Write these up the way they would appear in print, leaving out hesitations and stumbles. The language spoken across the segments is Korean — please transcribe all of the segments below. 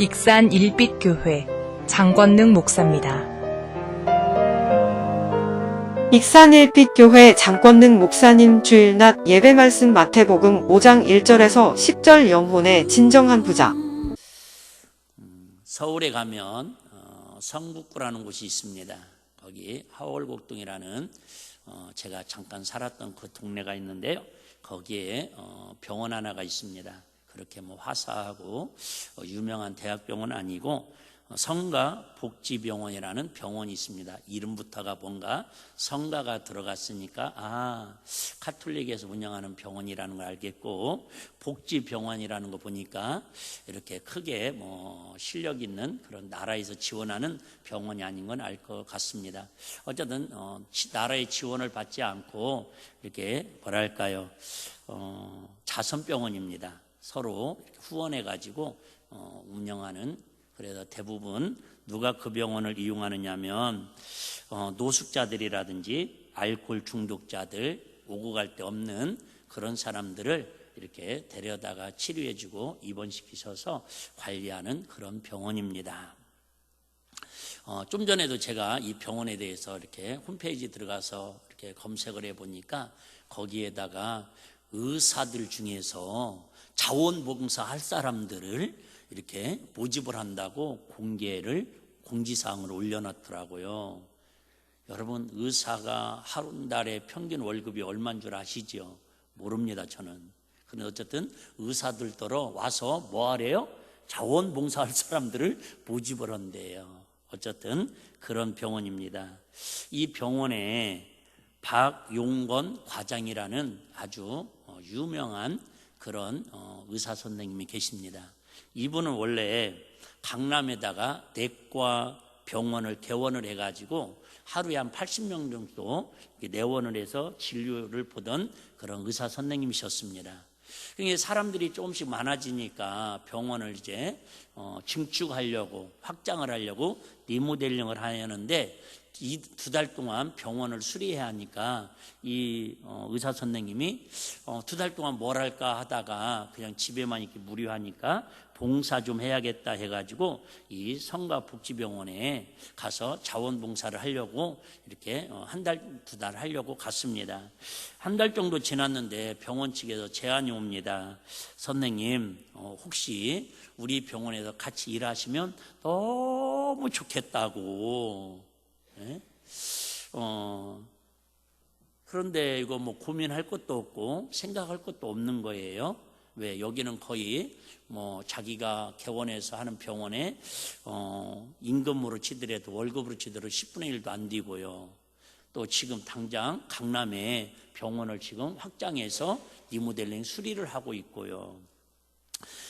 익산 일빛교회 장권능 목사입니다. 익산일빛교회 장권능 목사님 주일낮 예배말씀 마태복음 5장 1절에서 10절 영혼의 진정한 부자. 서울에 가면 성북구라는 곳이 있습니다. 거기 하월곡동이라는 제가 잠깐 살았던 그 동네가 있는데요. 거기에 병원 하나가 있습니다. 그렇게 화사하고 유명한 대학병원은 아니고 성가복지병원이라는 병원이 있습니다. 이름부터가 뭔가 성가가 들어갔으니까 카톨릭에서 운영하는 병원이라는 걸 알겠고, 복지병원이라는 거 보니까 이렇게 크게 실력 있는 그런 나라에서 지원하는 병원이 아닌 건 알 것 같습니다. 어쨌든 나라의 지원을 받지 않고 이렇게 뭐랄까요, 자선병원입니다. 서로 후원해 가지고 운영하는. 그래서 대부분 누가 그 병원을 이용하느냐면 노숙자들이라든지 알코올 중독자들, 오고 갈 데 없는 그런 사람들을 이렇게 데려다가 치료해주고 입원시키셔서 관리하는 그런 병원입니다. 좀 전에도 제가 이 병원에 대해서 이렇게 홈페이지 들어가서 이렇게 검색을 해보니까 거기에다가 의사들 중에서 자원봉사 할 사람들을 이렇게 모집을 한다고 공지사항을 올려놨더라고요. 여러분, 의사가 하루 한 달에 평균 월급이 얼마인 줄 아시죠? 모릅니다, 저는. 근데 어쨌든 의사들더러 와서 뭐 하래요? 자원봉사할 사람들을 모집을 한대요. 어쨌든 그런 병원입니다. 이 병원에 박용건 과장이라는 아주 유명한 그런 의사 선생님이 계십니다. 이분은 원래 강남에다가 내과 병원을 개원을 해가지고 하루에 한 80명 정도 내원을 해서 진료를 보던 그런 의사 선생님이셨습니다. 그러니까 사람들이 조금씩 많아지니까 병원을 이제 증축하려고, 확장을 하려고 리모델링을 하려는데, 이 2달 동안 병원을 수리해야 하니까 이 의사 선생님이 2달 동안 뭘 할까 하다가 그냥 집에만 이렇게 무료하니까 봉사 좀 해야겠다 해가지고 이 성가복지병원에 가서 자원봉사를 하려고 이렇게 한 달, 2달 하려고 갔습니다. 한 달 정도 지났는데 병원 측에서 제안이 옵니다. 선생님, 혹시 우리 병원에서 같이 일하시면 너무 좋겠다고. 네? 그런데 이거 고민할 것도 없고 생각할 것도 없는 거예요. 왜? 여기는 거의 자기가 개원해서 하는 병원에 임금으로 치더라도 월급으로 치더라도 10분의 1도 안 되고요. 또 지금 당장 강남에 병원을 지금 확장해서 리모델링 수리를 하고 있고요.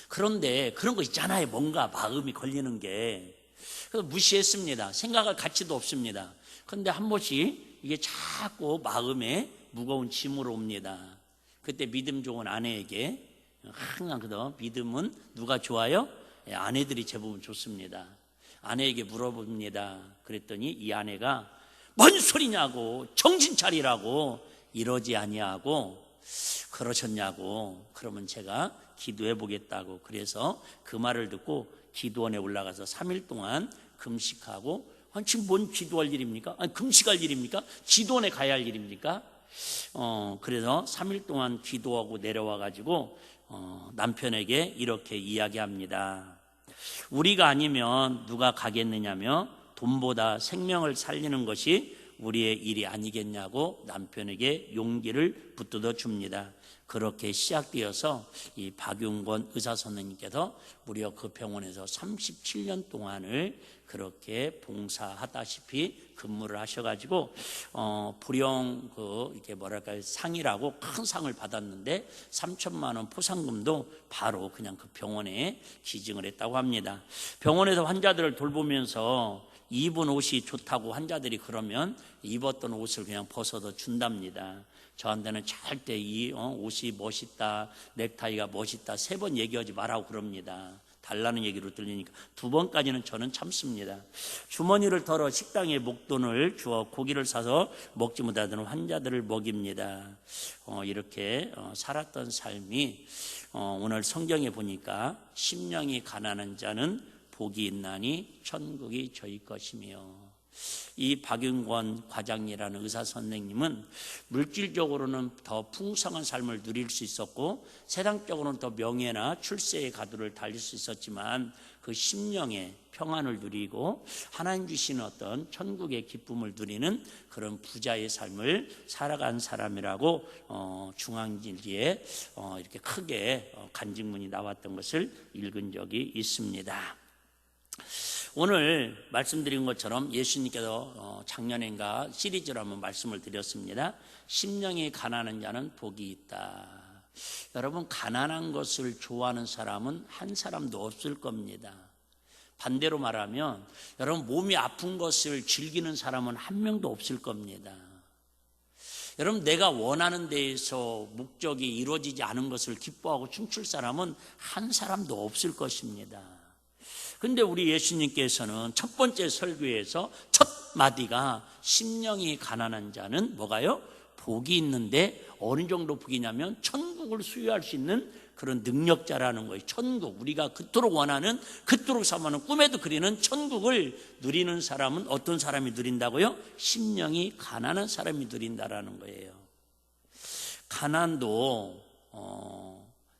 그런데 그런 거 있잖아요. 뭔가 마음이 걸리는 게. 그래서 무시했습니다. 생각할 가치도 없습니다. 그런데 한 번씩 이게 자꾸 마음에 무거운 짐으로 옵니다. 그때 믿음 좋은 아내에게 항상 믿음은 누가 좋아요? 아내들이 제법은 좋습니다. 아내에게 물어봅니다. 그랬더니 이 아내가 뭔 소리냐고, 정신 차리라고, 이러지 아니하고 그러셨냐고. 그러면 제가 기도해 보겠다고. 그래서 그 말을 듣고 기도원에 올라가서 3일 동안 금식하고, 지금 뭔 기도할 일입니까? 금식할 일입니까? 기도원에 가야 할 일입니까? 그래서 3일 동안 기도하고 내려와가지고 남편에게 이렇게 이야기합니다. 우리가 아니면 누가 가겠느냐며 돈보다 생명을 살리는 것이 우리의 일이 아니겠냐고 남편에게 용기를 붙들어 줍니다. 그렇게 시작되어서 이 박용건 의사 선생님께서 무려 그 병원에서 37년 동안을 그렇게 봉사하다시피 근무를 하셔가지고 불용 이렇게 상이라고 큰 상을 받았는데 3천만 원 포상금도 바로 그냥 그 병원에 기증을 했다고 합니다. 병원에서 환자들을 돌보면서 입은 옷이 좋다고 환자들이 그러면 입었던 옷을 그냥 벗어서 준답니다. 저한테는 절대 이 옷이 멋있다, 넥타이가 멋있다 3번 얘기하지 말라고 그럽니다. 달라는 얘기로 들리니까 2번까지는 저는 참습니다. 주머니를 털어 식당에 목돈을 주어 고기를 사서 먹지 못하던 환자들을 먹입니다. 이렇게 살았던 삶이 오늘 성경에 보니까 심령이 가난한 자는 복이 있나니 천국이 저희 것이며. 이 박윤권 과장이라는 의사 선생님은 물질적으로는 더 풍성한 삶을 누릴 수 있었고 세상적으로는 더 명예나 출세의 가도를 달릴 수 있었지만 그 심령의 평안을 누리고 하나님 주시는 어떤 천국의 기쁨을 누리는 그런 부자의 삶을 살아간 사람이라고 중앙일기에 이렇게 크게 간증문이 나왔던 것을 읽은 적이 있습니다. 오늘 말씀드린 것처럼 예수님께서 작년인가 시리즈로 한번 말씀을 드렸습니다. 심령이 가난한 자는 복이 있다. 여러분, 가난한 것을 좋아하는 사람은 한 사람도 없을 겁니다. 반대로 말하면 여러분, 몸이 아픈 것을 즐기는 사람은 한 명도 없을 겁니다. 여러분, 내가 원하는 데에서 목적이 이루어지지 않은 것을 기뻐하고 춤출 사람은 한 사람도 없을 것입니다. 근데 우리 예수님께서는 첫 번째 설교에서 첫 마디가 심령이 가난한 자는 뭐가요? 복이 있는데 어느 정도 복이냐면 천국을 수여할 수 있는 그런 능력자라는 거예요. 천국, 우리가 그토록 원하는, 그토록 사모하는, 꿈에도 그리는 천국을 누리는 사람은 어떤 사람이 누린다고요? 심령이 가난한 사람이 누린다라는 거예요. 가난도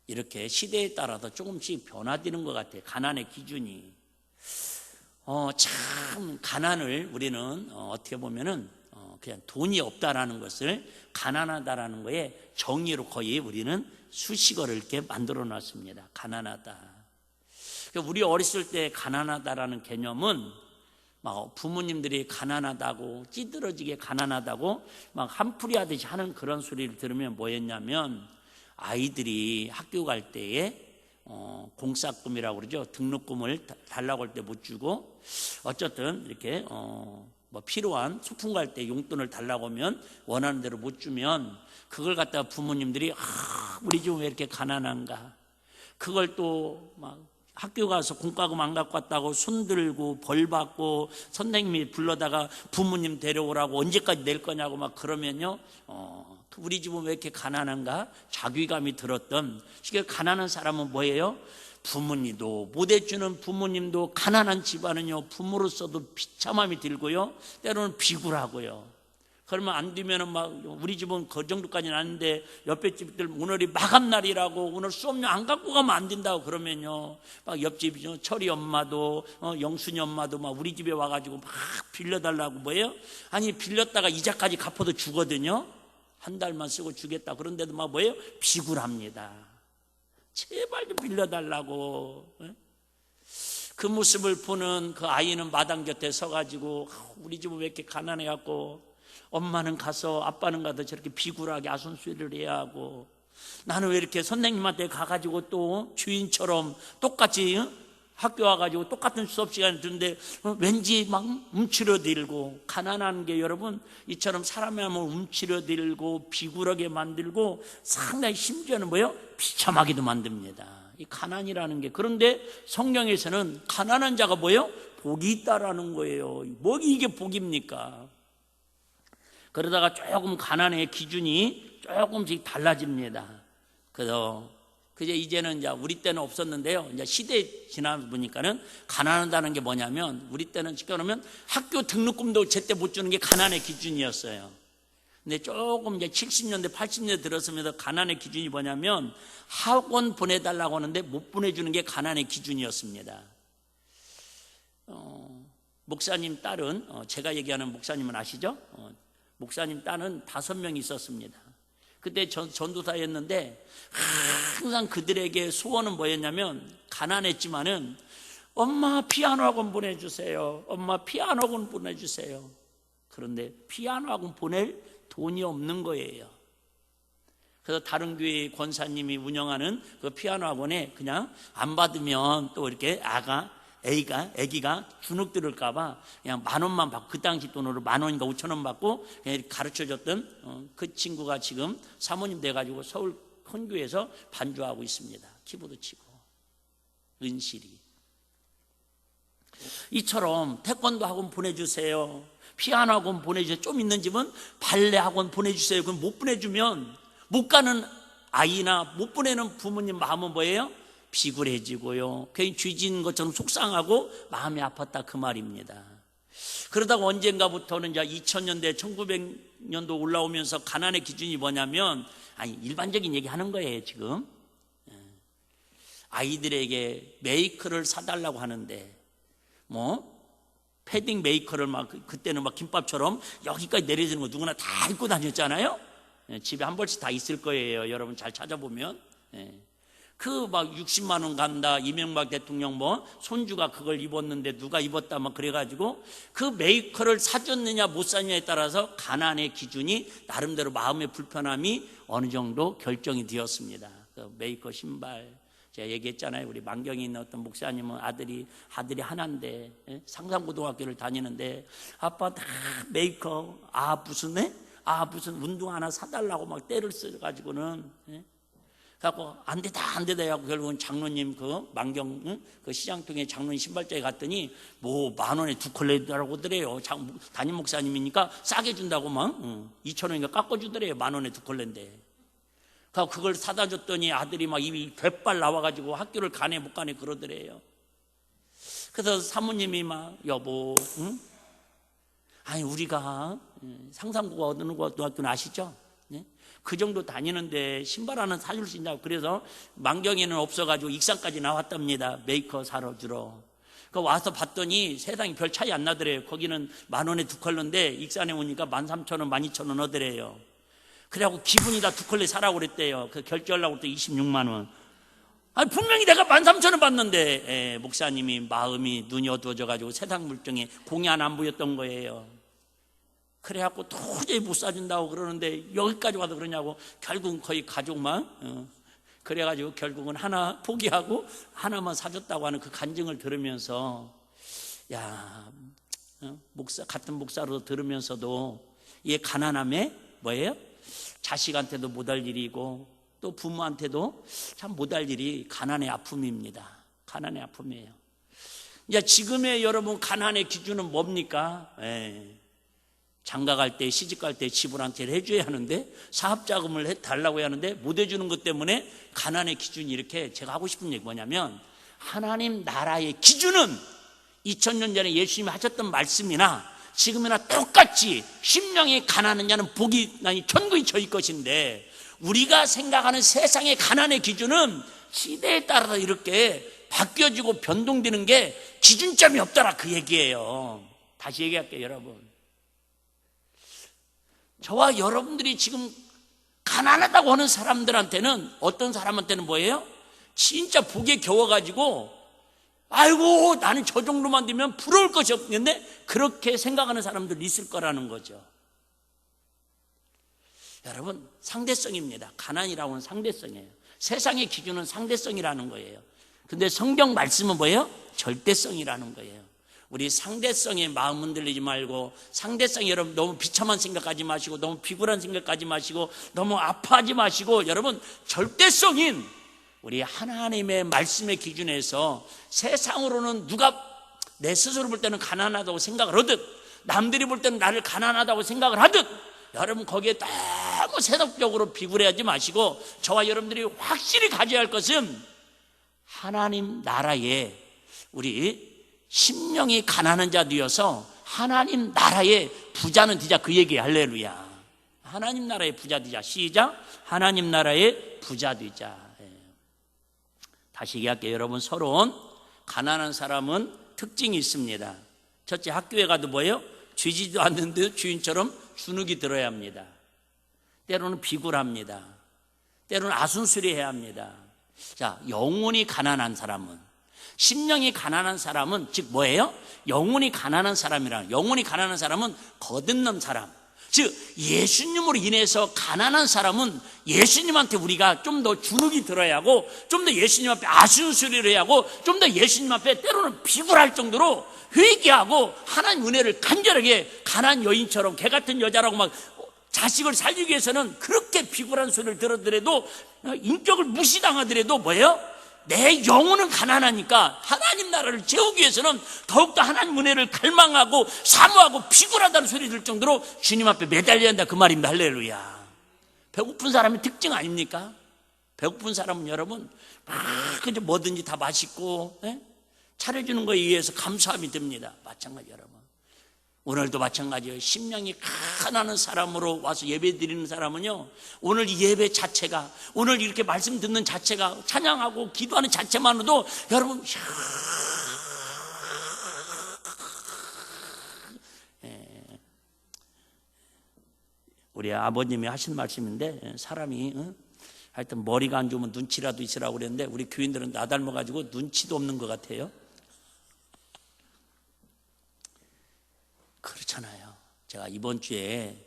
이렇게 시대에 따라서 조금씩 변화되는 것 같아요. 가난의 기준이. 참 가난을 우리는 어떻게 보면은 그냥 돈이 없다라는 것을 가난하다라는 거에 정의로 거의 우리는 수식어를 이렇게 만들어 놨습니다. 가난하다. 우리 어렸을 때 가난하다라는 개념은 막 부모님들이 가난하다고 찌들어지게 가난하다고 막 한풀이 하듯이 하는 그런 소리를 들으면 뭐였냐면 아이들이 학교 갈 때에 공사금이라고 그러죠. 등록금을 달라고 할 때 못 주고 어쨌든 이렇게 뭐 필요한 소풍 갈 때 용돈을 달라고 하면 원하는 대로 못 주면 그걸 갖다가 부모님들이 우리 집 왜 이렇게 가난한가, 그걸 또 막 학교 가서 공과금 안 갖고 왔다고 손들고 벌 받고 선생님이 불러다가 부모님 데려오라고 언제까지 낼 거냐고 막 그러면요, 우리 집은 왜 이렇게 가난한가 자괴감이 들었던. 가난한 사람은 뭐예요? 부모님도 못 해주는 부모님도, 가난한 집안은요 부모로서도 비참함이 들고요, 때로는 비굴하고요. 그러면 안 되면은 막 우리 집은 그 정도까지는 아닌데 옆에 집들 오늘이 마감날이라고 오늘 수업료 안 갖고 가면 안 된다고 그러면요, 막 옆집 철이 엄마도 영순이 엄마도 막 우리 집에 와가지고 막 빌려달라고 뭐예요? 아니 빌렸다가 이자까지 갚아도 주거든요. 한 달만 쓰고 주겠다. 그런데도 막 뭐예요? 비굴합니다. 제발 좀 빌려달라고. 그 모습을 보는 그 아이는 마당 곁에 서가지고 우리 집은 왜 이렇게 가난해갖고 엄마는 가서 아빠는 가서 저렇게 비굴하게 아손수리를 해야 하고 나는 왜 이렇게 선생님한테 가가지고 또 주인처럼 똑같이 학교 와가지고 똑같은 수업 시간에 듣는데 왠지 막 움츠러들고. 가난한 게 여러분 이처럼 사람의 마음을 움츠러들고 비굴하게 만들고 상당히 심지어는 뭐예요? 비참하게도 만듭니다. 이 가난이라는 게. 그런데 성경에서는 가난한 자가 뭐예요? 복이 있다라는 거예요. 뭐 이게 복입니까? 그러다가 조금 가난의 기준이 조금씩 달라집니다. 그래서 이제는 이제 우리 때는 없었는데요. 이제 시대 지나다 보니까는 가난하다는 게 뭐냐면, 우리 때는 쉽게 말하면 학교 등록금도 제때 못 주는 게 가난의 기준이었어요. 근데 조금 이제 70년대, 80년대 들었으면서 가난의 기준이 뭐냐면 학원 보내달라고 하는데 못 보내주는 게 가난의 기준이었습니다. 목사님 딸은 제가 얘기하는 목사님은 아시죠? 목사님 딸은 5명이 있었습니다. 그때 전도사였는데 항상 그들에게 소원은 뭐였냐면, 가난했지만은 엄마 피아노 학원 보내주세요. 엄마 피아노 학원 보내주세요. 그런데 피아노 학원 보낼 돈이 없는 거예요. 그래서 다른 교회 권사님이 운영하는 그 피아노 학원에 그냥 안 받으면 또 이렇게 애기가 주눅 들을까봐 그냥 10,000원만 받고, 그 당시 돈으로 10,000원인가 5,000원 받고 그냥 가르쳐줬던 그 친구가 지금 사모님 돼가지고 서울 큰 교회에서 반주하고 있습니다. 키보드 치고. 은실이. 이처럼 태권도 학원 보내주세요. 피아노 학원 보내주세요. 좀 있는 집은 발레 학원 보내주세요. 그럼 못 보내주면 못 가는 아이나 못 보내는 부모님 마음은 뭐예요? 비굴해지고요. 괜히 죄진 것처럼 속상하고 마음이 아팠다 그 말입니다. 그러다가 언젠가부터는 이제 2000년대 1900년도 올라오면서 가난의 기준이 뭐냐면 일반적인 얘기 하는 거예요. 지금 아이들에게 메이커를 사달라고 하는데 패딩 메이커를 그때는 김밥처럼 여기까지 내려지는 거 누구나 다 입고 다녔잖아요. 집에 한 벌씩 다 있을 거예요. 여러분 잘 찾아보면. 그 60만 원 간다. 이명박 대통령 손주가 그걸 입었는데 누가 입었다 그래가지고 그 메이커를 사줬느냐 못 샀느냐에 따라서 가난의 기준이 나름대로 마음의 불편함이 어느 정도 결정이 되었습니다. 그 메이커 신발 제가 얘기했잖아요. 우리 만경에 있는 어떤 목사님은 아들이 하나인데 상산고등학교를 다니는데 아빠 다 메이커 무슨 운동 하나 사달라고 떼를 써가지고는 그래갖고 안 되다 해갖고 결국은 장로님 그 만경 그 시장통에 장로님 신발장에 갔더니 10,000원에 2컬레라고 하더래요. 담임 목사님이니까 싸게 준다고 2,000원인가 깎아주더래요. 10,000원에 2컬레인데. 그걸 사다 줬더니 아들이 입이 백발 나와가지고 학교를 가네 못 가네 그러더래요. 그래서 사모님이 여보, 우리가 상산고가 어느 고등학교는 아시죠? 그 정도 다니는데 신발 하나 사줄 수 있냐고. 그래서 만경에는 없어가지고 익산까지 나왔답니다. 메이커 사러 주러. 와서 봤더니 세상에 별 차이 안 나더래요. 거기는 10,000원에 2컬러인데 익산에 오니까 13,000원, 12,000원 하더래요. 그래갖고 기분이 다 2컬레 사라고 그랬대요. 그 결제하려고 또 26만 원. 분명히 내가 13,000원 받는데 목사님이 마음이 눈이 어두워져가지고 세상 물정에 공이 하나 안 보였던 거예요. 그래갖고 도저히 못 사준다고 그러는데 여기까지 와서 그러냐고. 결국은 거의 가족만 그래가지고 결국은 하나 포기하고 하나만 사줬다고 하는 그 간증을 들으면서 같은 목사로 들으면서도 이 가난함에 뭐예요? 자식한테도 못할 일이고 또 부모한테도 참 못할 일이 가난의 아픔입니다. 가난의 아픔이에요. 이제 지금의 여러분 가난의 기준은 뭡니까? 장가 갈 때, 시집 갈 때 집을 해줘야 하는데 사업자금을 해달라고 해야 하는데 못 해주는 것 때문에 가난의 기준이 이렇게. 제가 하고 싶은 얘기 뭐냐면 하나님 나라의 기준은 2000년 전에 예수님이 하셨던 말씀이나 지금이나 똑같이 심령이 가난한 자는 복이 천국이 저희 것인데 우리가 생각하는 세상의 가난의 기준은 시대에 따라서 이렇게 바뀌어지고 변동되는 게 기준점이 없더라 그 얘기예요. 다시 얘기할게요. 여러분, 저와 여러분들이 지금 가난하다고 하는 사람들한테는 어떤 사람한테는 뭐예요? 진짜 복에 겨워가지고 나는 저 정도만 되면 부러울 것이 없는데 그렇게 생각하는 사람들 있을 거라는 거죠. 여러분, 상대성입니다. 가난이라고 하는 상대성이에요. 세상의 기준은 상대성이라는 거예요. 근데 성경 말씀은 뭐예요? 절대성이라는 거예요. 우리 상대성에 마음 흔들리지 말고, 상대성 여러분 너무 비참한 생각하지 마시고, 너무 비굴한 생각하지 마시고, 너무 아파하지 마시고, 여러분 절대성인 우리 하나님의 말씀의 기준에서 세상으로는 누가 내 스스로 볼 때는 가난하다고 생각을 하듯 남들이 볼 때는 나를 가난하다고 생각을 하듯 여러분 거기에 너무 세속적으로 비굴해하지 마시고 저와 여러분들이 확실히 가져야 할 것은 하나님 나라에 우리 심령이 가난한 자 되어서 하나님 나라의 부자는 되자 그 얘기예요. 할렐루야. 하나님 나라의 부자 되자. 시작. 하나님 나라의 부자 되자. 다시 얘기할게요. 여러분, 서론 가난한 사람은 특징이 있습니다. 첫째, 학교에 가도 뭐예요? 쥐지도 않는데 주인처럼 주눅이 들어야 합니다. 때로는 비굴합니다. 때로는 아순수리해야 합니다. 자, 영혼이 가난한 사람은, 심령이 가난한 사람은 즉 뭐예요? 영혼이 가난한 사람이라. 영혼이 가난한 사람은 거듭난 사람, 즉 예수님으로 인해서 가난한 사람은 예수님한테 우리가 좀 더 주눅이 들어야 하고, 좀 더 예수님 앞에 아쉬운소리를 해야 하고, 좀 더 예수님 앞에 때로는 비굴할 정도로 회개하고 하나님 은혜를 간절하게, 가난한 여인처럼 개 같은 여자라고 막 자식을 살리기 위해서는 그렇게 비굴한 소리를 들었더라도, 인격을 무시당하더라도 뭐예요? 내 영혼은 가난하니까 하나님 나라를 채우기 위해서는 더욱더 하나님 은혜를 갈망하고 사모하고 비굴하다는 소리 들 정도로 주님 앞에 매달려야 한다 그 말입니다. 할렐루야. 배고픈 사람의 특징 아닙니까? 배고픈 사람은 여러분 막 그저 뭐든지 다 맛있고 차려주는 거에 의해서 감사함이 듭니다. 마찬가지 여러분. 오늘도 마찬가지예요. 심령이 가난한 사람으로 와서 예배 드리는 사람은요, 오늘 이 예배 자체가, 오늘 이렇게 말씀 듣는 자체가, 찬양하고 기도하는 자체만으로도 여러분 우리 아버님이 하신 말씀인데, 사람이 하여튼 머리가 안 좋으면 눈치라도 있으라고 그랬는데 우리 교인들은 나 닮아가지고 눈치도 없는 것 같아요. 그렇잖아요. 제가 이번 주에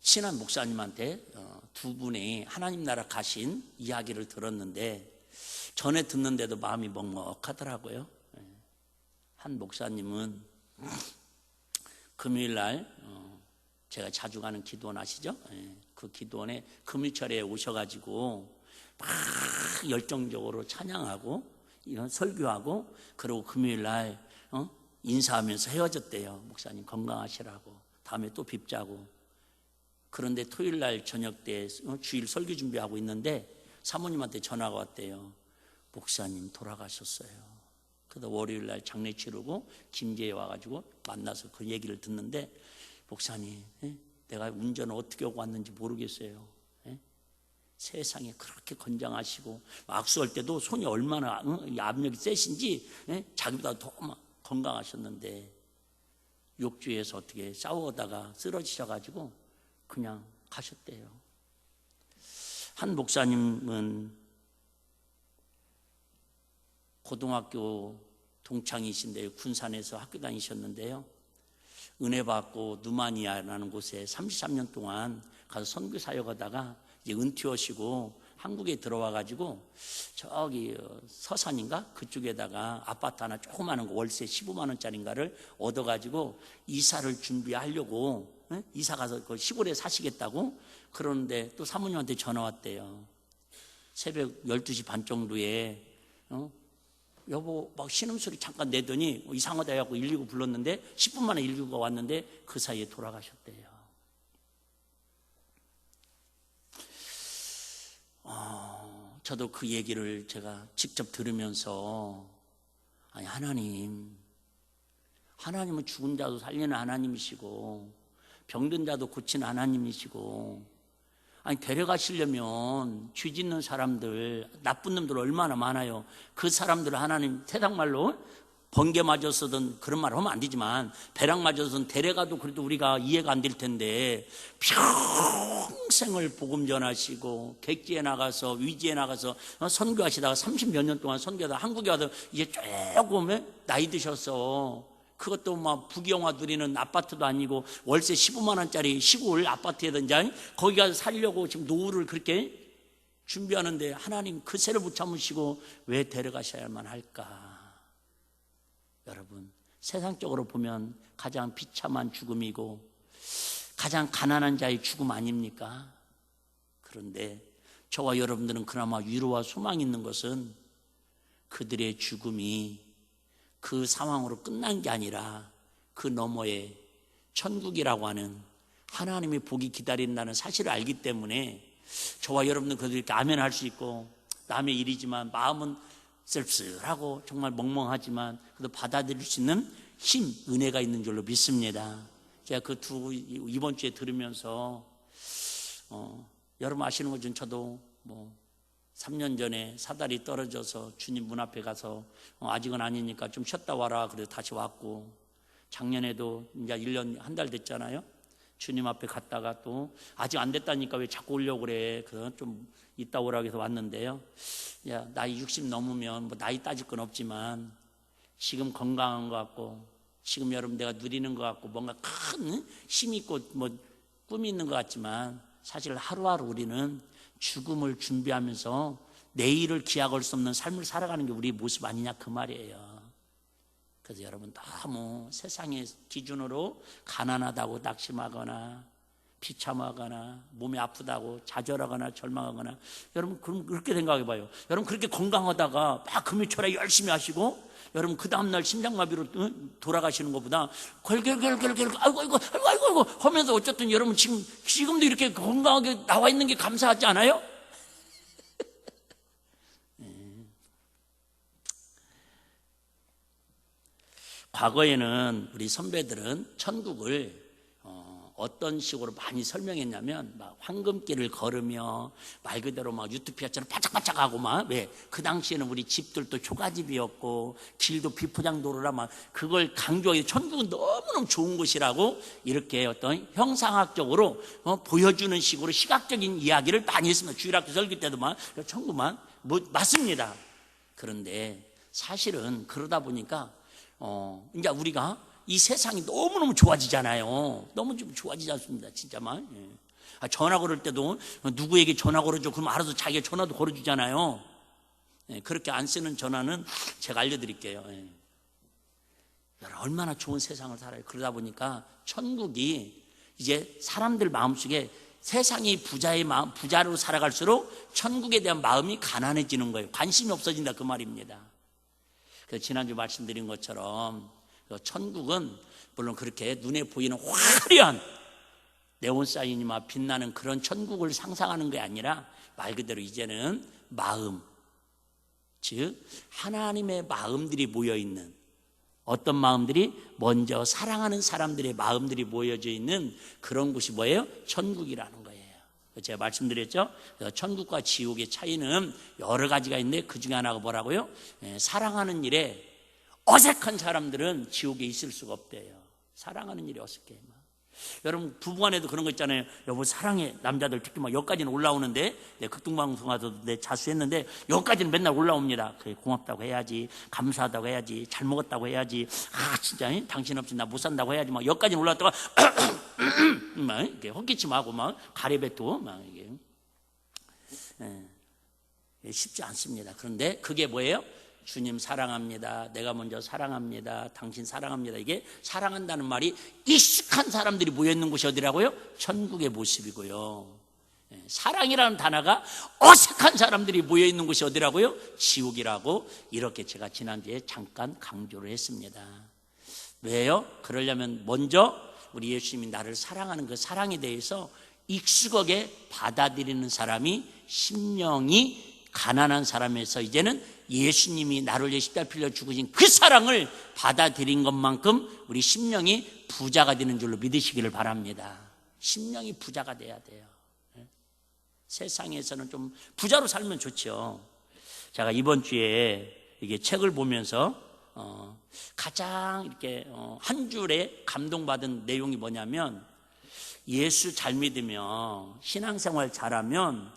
친한 목사님한테 두 분이 하나님 나라 가신 이야기를 들었는데 전에 듣는데도 마음이 먹먹하더라고요. 한 목사님은 금요일날 제가 자주 가는 기도원 아시죠? 그 기도원에 금요일철에 오셔가지고 막 열정적으로 찬양하고 이런 설교하고 그리고 금요일날 인사하면서 헤어졌대요. 목사님 건강하시라고, 다음에 또 뵙자고. 그런데 토요일날 저녁 때 주일 설교 준비하고 있는데 사모님한테 전화가 왔대요. 목사님 돌아가셨어요. 그래서 월요일날 장례 치르고 김제에 와가지고 만나서 그 얘기를 듣는데, 목사님 내가 운전을 어떻게 하고 왔는지 모르겠어요. 세상에 그렇게 건장하시고 악수할 때도 손이 얼마나 압력이 세신지 자기보다 더 건강하셨는데 욕주에서 어떻게 싸우다가 쓰러지셔가지고 그냥 가셨대요. 한 목사님은 고등학교 동창이신데요, 군산에서 학교 다니셨는데요, 은혜 받고 누마니아라는 곳에 33년 동안 가서 선교 사역하다가 이제 은퇴하시고 한국에 들어와가지고 저기 서산인가 그쪽에다가 아파트 하나 조그마한 거 월세 15만 원짜리인가를 얻어가지고 이사를 준비하려고 이사 가서 그 시골에 사시겠다고 그러는데 또 사모님한테 전화 왔대요. 새벽 12시 반 정도에 여보 막 신음소리 잠깐 내더니 이상하다 해갖고 119 불렀는데 10분 만에 119가 왔는데 그 사이에 돌아가셨대요. 저도 그 얘기를 제가 직접 들으면서 아니 하나님은 죽은 자도 살리는 하나님이시고 병든 자도 고치는 하나님이시고, 아니 데려가시려면 죄 짓는 사람들, 나쁜 놈들 얼마나 많아요. 그 사람들을 하나님 세상 말로 번개 맞았어든 그런 말 하면 안 되지만 배락 맞았어든 데려가도 그래도 우리가 이해가 안 될 텐데 평생을 복음 전하시고 객지에 나가서 위지에 나가서 선교하시다가 30몇 년 동안 선교하다가 한국에 와서 이제 조금 나이 드셔서 그것도 막 부귀영화 누리는 아파트도 아니고 월세 15만 원짜리 시골 아파트에든지 거기 가서 살려고 지금 노후를 그렇게 준비하는데 하나님 그 세를 못 참으시고 왜 데려가셔야만 할까? 여러분, 세상적으로 보면 가장 비참한 죽음이고 가장 가난한 자의 죽음 아닙니까? 그런데 저와 여러분들은 그나마 위로와 소망이 있는 것은 그들의 죽음이 그 상황으로 끝난 게 아니라 그 너머에 천국이라고 하는 하나님의 복이 기다린다는 사실을 알기 때문에 저와 여러분들 그들 이렇게 아멘 할 수 있고 남의 일이지만 마음은 쓸쓸하고 정말 멍멍하지만 그래도 받아들일 수 있는 힘, 은혜가 있는 줄로 믿습니다. 제가 그 이번 주에 들으면서 여러분 아시는 것처럼 저도 3년 전에 사다리 떨어져서 주님 문 앞에 가서 아직은 아니니까 좀 쉬었다 와라 그래서 다시 왔고, 작년에도 이제 1년 한 달 됐잖아요. 주님 앞에 갔다가 또 아직 안 됐다니까 왜 자꾸 오려고 그래. 그래서 좀 이따 오라고 해서 왔는데요. 야, 나이 60 넘으면 나이 따질 건 없지만 지금 건강한 것 같고 지금 여러분 내가 누리는 것 같고 뭔가 큰 힘 있고 꿈이 있는 것 같지만 사실 하루하루 우리는 죽음을 준비하면서 내일을 기약할 수 없는 삶을 살아가는 게 우리의 모습 아니냐 그 말이에요. 그래서 여러분 너무 세상의 기준으로 가난하다고 낙심하거나 비참하거나 몸이 아프다고 좌절하거나 절망하거나, 여러분 그럼 그렇게 생각해 봐요. 여러분 그렇게 건강하다가 막 금요일에 열심히 하시고 여러분 그 다음날 심장마비로 돌아가시는 것보다 걸걸걸걸걸 아이고 하면서 어쨌든 여러분 지금도 이렇게 건강하게 나와 있는 게 감사하지 않아요? 과거에는 우리 선배들은 천국을 어떤 식으로 많이 설명했냐면 막 황금길을 걸으며 말 그대로 막 유토피아처럼 바짝바짝하고 막 왜 그 당시에는 우리 집들도 초가집이었고 길도 비포장도로라 막 그걸 강조하기 천국은 너무너무 좋은 곳이라고 이렇게 어떤 형상학적으로 보여주는 식으로 시각적인 이야기를 많이 했습니다. 주일학교 설교 때도 막 천국만 맞습니다. 그런데 사실은 그러다 보니까 이제 우리가 이 세상이 너무너무 좋아지잖아요. 너무 좀 좋아지지 않습니다. 진짜만. 예. 전화 걸을 때도 누구에게 전화 걸어줘. 그럼 알아서 자기가 전화도 걸어주잖아요. 예. 그렇게 안 쓰는 전화는 제가 알려드릴게요. 예. 얼마나 좋은 세상을 살아요. 그러다 보니까 천국이 이제 사람들 마음속에 세상이 부자의 마음, 부자로 살아갈수록 천국에 대한 마음이 가난해지는 거예요. 관심이 없어진다 그 말입니다. 그래서 지난주 말씀드린 것처럼 천국은 물론 그렇게 눈에 보이는 화려한 네온사인이나 빛나는 그런 천국을 상상하는 게 아니라 말 그대로 이제는 마음, 즉 하나님의 마음들이 모여있는 어떤 마음들이 먼저 사랑하는 사람들의 마음들이 모여져 있는 그런 곳이 뭐예요? 천국이라는 거예요. 제가 말씀드렸죠? 천국과 지옥의 차이는 여러 가지가 있는데 그 중에 하나가 뭐라고요? 사랑하는 일에 어색한 사람들은 지옥에 있을 수가 없대요. 사랑하는 일이 어색해. 여러분 부부간에도 그런 거 있잖아요. 여보 사랑해. 남자들 특히 막 여기까지는 올라오는데 내 극동방송 와서도 내 자수했는데 여기까지는 맨날 올라옵니다. 그래, 고맙다고 해야지, 감사하다고 해야지, 잘 먹었다고 해야지, 진짜 당신 없이 나 못 산다고 해야지. 막 여기까지는 올라왔다가 막 이렇게 헛기침하고 막 가래뱉고 막 이게 쉽지 않습니다. 그런데 그게 뭐예요? 주님 사랑합니다. 내가 먼저 사랑합니다. 당신 사랑합니다. 이게 사랑한다는 말이 익숙한 사람들이 모여있는 곳이 어디라고요? 천국의 모습이고요. 사랑이라는 단어가 어색한 사람들이 모여있는 곳이 어디라고요? 지옥이라고 이렇게 제가 지난주에 잠깐 강조를 했습니다. 왜요? 그러려면 먼저 우리 예수님이 나를 사랑하는 그 사랑에 대해서 익숙하게 받아들이는 사람이 심령이 가난한 사람에서 이제는 예수님이 나를 위해 십자가를 빌려 죽으신 그 사랑을 받아들인 것만큼 우리 심령이 부자가 되는 줄로 믿으시기를 바랍니다. 심령이 부자가 돼야 돼요. 세상에서는 좀 부자로 살면 좋죠. 제가 이번 주에 이게 책을 보면서 가장 이렇게 한 줄에 감동받은 내용이 뭐냐면 예수 잘 믿으면 신앙생활 잘하면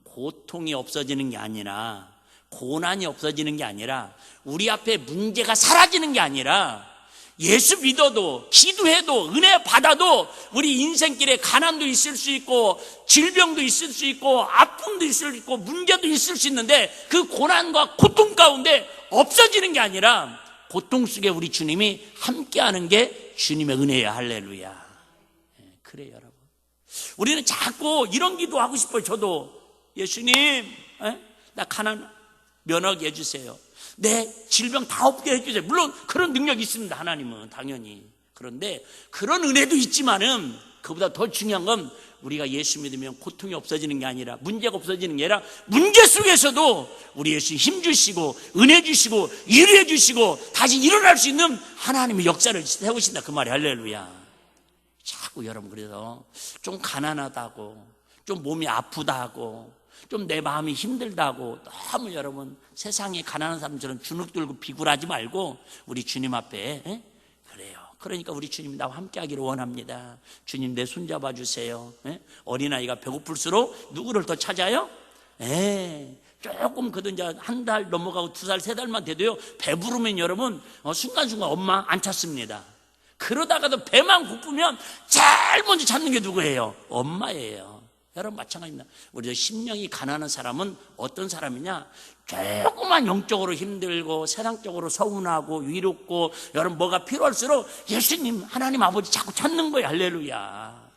고통이 없어지는 게 아니라 고난이 없어지는 게 아니라 우리 앞에 문제가 사라지는 게 아니라 예수 믿어도 기도해도 은혜 받아도 우리 인생길에 가난도 있을 수 있고 질병도 있을 수 있고 아픔도 있을 수 있고 문제도 있을 수 있는데 그 고난과 고통 가운데 없어지는 게 아니라 고통 속에 우리 주님이 함께하는 게 주님의 은혜예요. 할렐루야. 그래요 여러분. 우리는 자꾸 이런 기도하고 싶어요. 저도 예수님 나 가난 면하게 해주세요. 내 질병 다 없게 해주세요. 물론 그런 능력이 있습니다. 하나님은 당연히. 그런데 그런 은혜도 있지만은 그보다 더 중요한 건 우리가 예수 믿으면 고통이 없어지는 게 아니라 문제가 없어지는 게 아니라 문제 속에서도 우리 예수 힘 주시고 은혜 주시고 위로해 주시고 다시 일어날 수 있는 하나님의 역사를 세우신다 그 말이 할렐루야. 자꾸 여러분 그래서 좀 가난하다고 좀 몸이 아프다고 좀 내 마음이 힘들다고 너무 여러분 세상에 가난한 사람처럼 주눅 들고 비굴하지 말고 우리 주님 앞에 그래요. 그러니까 우리 주님 나와 함께 하기를 원합니다. 주님 내 손잡아 주세요. 어린아이가 배고플수록 누구를 더 찾아요? 조금 그도 이제 한 달 넘어가고 2살, 3달만 돼도요 배부르면 여러분 순간순간 엄마 안 찾습니다. 그러다가도 배만 고프면 제일 먼저 찾는 게 누구예요? 엄마예요. 여러분 마찬가지입니다. 우리 심령이 가난한 사람은 어떤 사람이냐? 조금만 영적으로 힘들고 세상적으로 서운하고 위롭고 여러분 뭐가 필요할수록 예수님 하나님 아버지 자꾸 찾는 거예요. 할렐루야.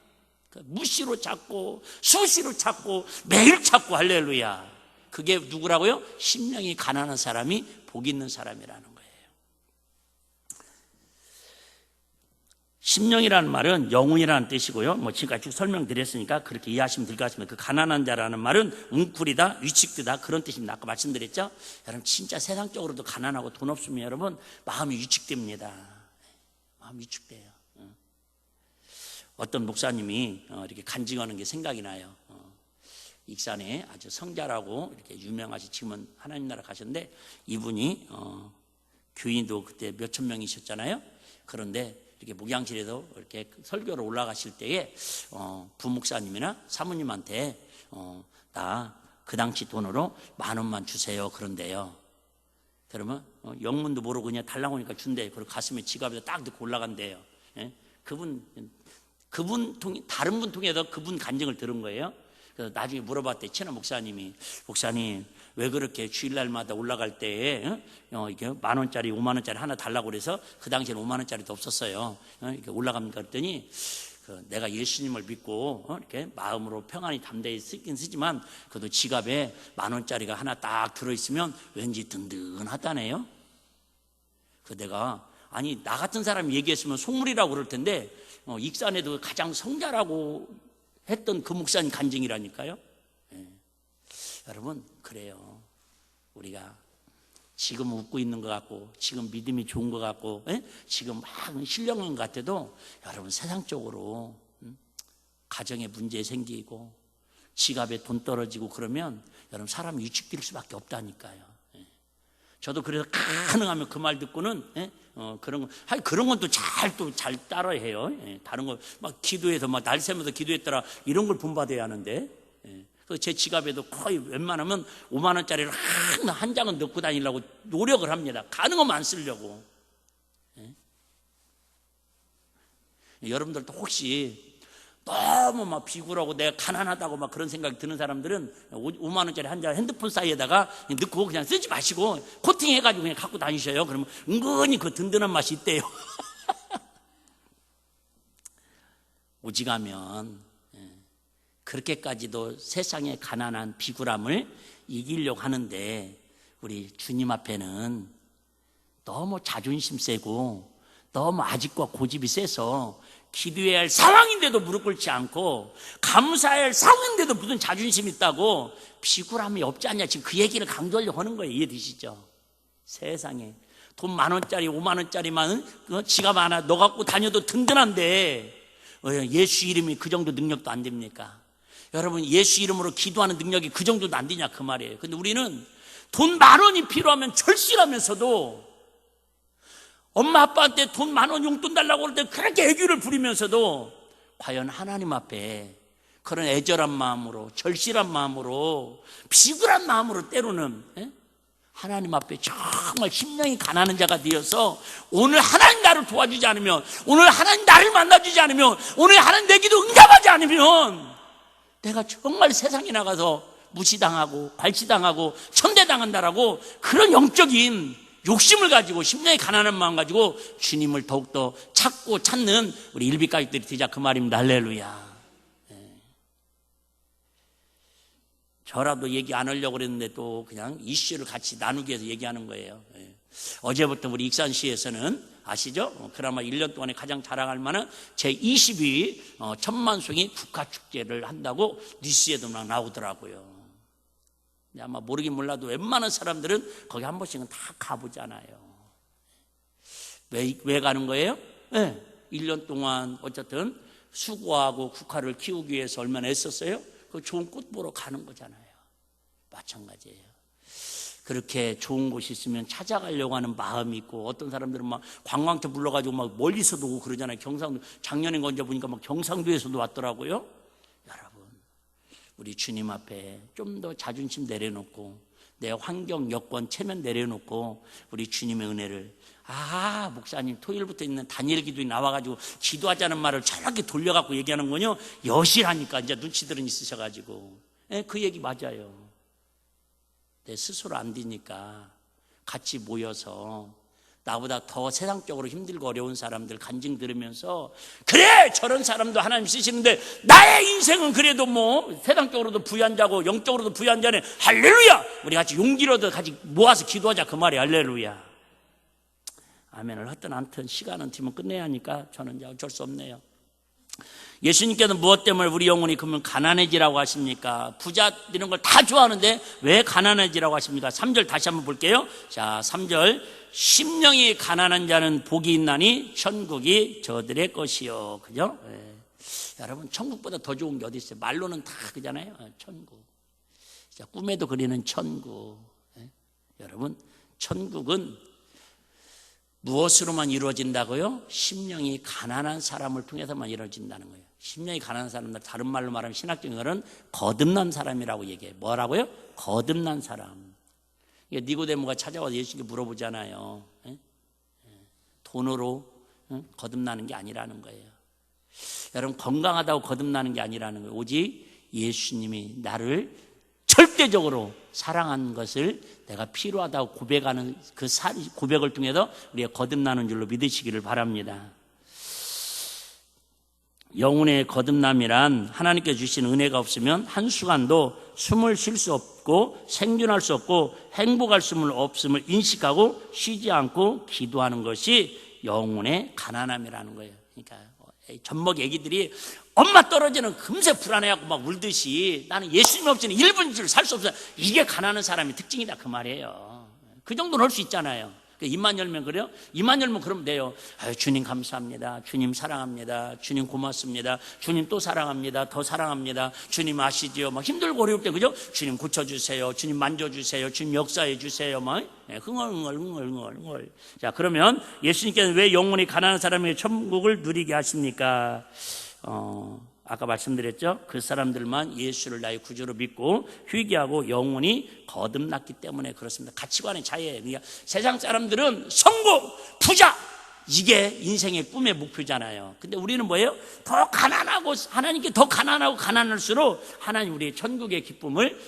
무시로 찾고 수시로 찾고 매일 찾고 할렐루야. 그게 누구라고요? 심령이 가난한 사람이 복 있는 사람이라는 거예요. 심령이라는 말은 영혼이라는 뜻이고요. 뭐 지금까지 쭉 설명드렸으니까 그렇게 이해하시면 될 것 같습니다. 그 가난한 자라는 말은 웅크리다, 위축되다 그런 뜻입니다. 아까 말씀드렸죠? 여러분 진짜 세상적으로도 가난하고 돈 없으면 여러분 마음이 위축됩니다. 마음이 위축돼요. 어떤 목사님이 이렇게 간증하는 게 생각이 나요. 익산에 아주 성자라고 이렇게 유명하시, 지금은 하나님 나라 가셨는데 이분이 교인도 그때 몇천 명이셨잖아요. 그런데 이렇게 목양실에서 이렇게 설교를 올라가실 때에 부목사님이나 사모님한테 나 그 당시 돈으로 10,000원만 주세요 그런데요. 그러면 영문도 모르고 그냥 달라고 하니까 준대요. 그리고 가슴에 지갑에서 딱 넣고 올라간대요. 예? 다른 분 통해서 그분 간증을 들은 거예요. 그래서 나중에 물어봤대. 친한 목사님 왜 그렇게 주일날마다 올라갈 때에 이렇게 10,000원짜리 50,000원짜리 하나 달라고 그래서 그 당시에는 50,000원짜리도 없었어요. 이렇게 올라갑니까 그랬더니 내가 예수님을 믿고 이렇게 마음으로 평안히 담대히 쓰긴 쓰지만 그래도 지갑에 10,000원짜리가 하나 딱 들어있으면 왠지 든든하다네요. 그 내가 아니 나 같은 사람이 얘기했으면 속물이라고 그럴 텐데 익산에도 가장 성자라고 했던 그 목사님 간증이라니까요. 예. 여러분 그래요. 우리가 지금 웃고 있는 것 같고 지금 믿음이 좋은 것 같고 지금 막 신령한 것 같아도 여러분 세상적으로 가정에 문제 생기고 지갑에 돈 떨어지고 그러면 여러분 사람이 위축될 수밖에 없다니까요. 예. 저도 그래서 가능하면 그 말 듣고는 그런 건 또 잘 따라해요. 예. 다른 거 막 기도해서 막 날 새면서 기도했더라 이런 걸 본받아야 하는데. 예. 그래서 제 지갑에도 거의 웬만하면 50,000원짜리를 한 장은 넣고 다니려고 노력을 합니다. 가능하면 안 쓰려고. 예. 여러분들도 혹시 너무 막 비굴하고 내가 가난하다고 막 그런 생각이 드는 사람들은 50,000원짜리 한 장 핸드폰 사이에다가 넣고 그냥 쓰지 마시고 코팅해가지고 그냥 갖고 다니셔요. 그러면 은근히 그 든든한 맛이 있대요. 오직하면 그렇게까지도 세상의 가난한 비굴함을 이기려고 하는데 우리 주님 앞에는 너무 자존심 세고 너무 아직과 고집이 세서 기도해야 할 상황인데도 무릎 꿇지 않고 감사해야 할 상황인데도 무슨 자존심이 있다고 비굴함이 없지 않냐 지금 그 얘기를 강조하려고 하는 거예요. 이해되시죠? 세상에 돈 10,000원짜리 50,000원짜리만 지갑 하나 넣어 갖고 다녀도 든든한데 예수 이름이 그 정도 능력도 안 됩니까? 여러분 예수 이름으로 기도하는 능력이 그 정도도 안 되냐 그 말이에요. 근데 우리는 돈 10,000원이 필요하면 절실하면서도 엄마 아빠한테 돈 10,000원 용돈 달라고 그럴 때 그렇게 애교를 부리면서도 과연 하나님 앞에 그런 애절한 마음으로 절실한 마음으로 비굴한 마음으로 때로는 하나님 앞에 정말 심령이 가난한 자가 되어서 오늘 하나님 나를 도와주지 않으면 오늘 하나님 나를 만나주지 않으면 오늘 하나님 내 기도 응답하지 않으면 내가 정말 세상에 나가서 무시당하고 발치당하고 천대당한다라고 그런 영적인 욕심을 가지고 심령의 가난한 마음 가지고 주님을 더욱더 찾고 찾는 우리 일비가족들이 되자 그 말입니다. 할렐루야. 저라도 얘기 안 하려고 그랬는데 또 그냥 이슈를 같이 나누기 위해서 얘기하는 거예요. 어제부터 우리 익산시에서는 아시죠? 그나마 1년 동안에 가장 자랑할 만한 제22 천만송이 국가축제를 한다고 뉴스에도 막 나오더라고요. 아마 모르긴 몰라도 웬만한 사람들은 거기 한 번씩은 다 가보잖아요. 왜 가는 거예요? 1년 동안 어쨌든 수고하고 국가를 키우기 위해서 얼마나 애썼어요? 그 좋은 꽃 보러 가는 거잖아요. 마찬가지예요. 그렇게 좋은 곳이 있으면 찾아가려고 하는 마음이 있고 어떤 사람들은 막 관광차 불러가지고 막 멀리서도 오고 그러잖아요. 경상도 작년에 건져 보니까 막 경상도에서도 왔더라고요. 여러분 우리 주님 앞에 좀 더 자존심 내려놓고 내 환경 여건 체면 내려놓고 우리 주님의 은혜를 목사님 토요일부터 있는 다니엘 기도에 나와가지고 기도하자는 말을 저렇게 돌려갖고 얘기하는 거요 여실하니까 이제 눈치들은 있으셔가지고 그 얘기 맞아요. 내 스스로 안 되니까 같이 모여서 나보다 더 세상적으로 힘들고 어려운 사람들 간증 들으면서 그래 저런 사람도 하나님 쓰시는데 나의 인생은 그래도 뭐 세상적으로도 부유한 자고 영적으로도 부유한 자네 할렐루야 우리 같이 용기로도 같이 모아서 기도하자 그 말이야. 할렐루야. 아멘을 하든 않든 시간은 뒤면 끝내야 하니까 저는 이제 어쩔 수 없네요. 예수님께서 무엇 때문에 우리 영혼이 그러면 가난해지라고 하십니까? 부자 이런 걸 다 좋아하는데 왜 가난해지라고 하십니까? 3절 다시 한번 볼게요. 자, 3절. 심령이 가난한 자는 복이 있나니 천국이 저들의 것이요. 그죠? 네. 여러분, 천국보다 더 좋은 게 어디 있어요? 말로는 다 그잖아요. 천국. 자, 꿈에도 그리는 천국. 네. 여러분, 천국은 무엇으로만 이루어진다고요? 심령이 가난한 사람을 통해서만 이루어진다는 거예요. 심령이 가난한 사람들, 다른 말로 말하면 신학적인 거는 거듭난 사람이라고 얘기해요. 뭐라고요? 거듭난 사람. 니고데모가 찾아와서 예수님께 물어보잖아요. 돈으로 거듭나는 게 아니라는 거예요. 여러분, 건강하다고 거듭나는 게 아니라는 거예요. 오직 예수님이 나를 절대적으로 사랑한 것을 내가 필요하다고 고백하는 그 고백을 통해서 우리가 거듭나는 줄로 믿으시기를 바랍니다. 영혼의 거듭남이란 하나님께 주신 은혜가 없으면 한순간도 숨을 쉴 수 없고 생존할 수 없고 행복할 수 없음을 인식하고 쉬지 않고 기도하는 것이 영혼의 가난함이라는 거예요. 그러니까 젖먹이 애기들이 엄마 떨어지는 금세 불안해하고 막 울듯이 나는 예수님 없이는 1분줄 살 수 없어. 이게 가난한 사람의 특징이다 그 말이에요. 그 정도는 할 수 있잖아요. 입만 열면 그래요? 입만 열면 그러면 돼요. 아유, 주님 감사합니다. 주님 사랑합니다. 주님 고맙습니다. 주님 또 사랑합니다. 더 사랑합니다. 주님 아시지요? 막 힘들고 어려울 때 그죠? 주님 고쳐주세요. 주님 만져주세요. 주님 역사해 주세요. 막 흥얼흥얼. 자, 그러면 예수님께서는 왜 영혼이 가난한 사람에게 천국을 누리게 하십니까? 아까 말씀드렸죠? 그 사람들만 예수를 나의 구주로 믿고 회개하고 영혼이 거듭났기 때문에 그렇습니다. 가치관의 차이예요. 그러니까 세상 사람들은 성공, 부자 이게 인생의 꿈의 목표잖아요. 근데 우리는 뭐예요? 더 가난하고 하나님께 더 가난하고 가난할수록 하나님 우리의 천국의 기쁨을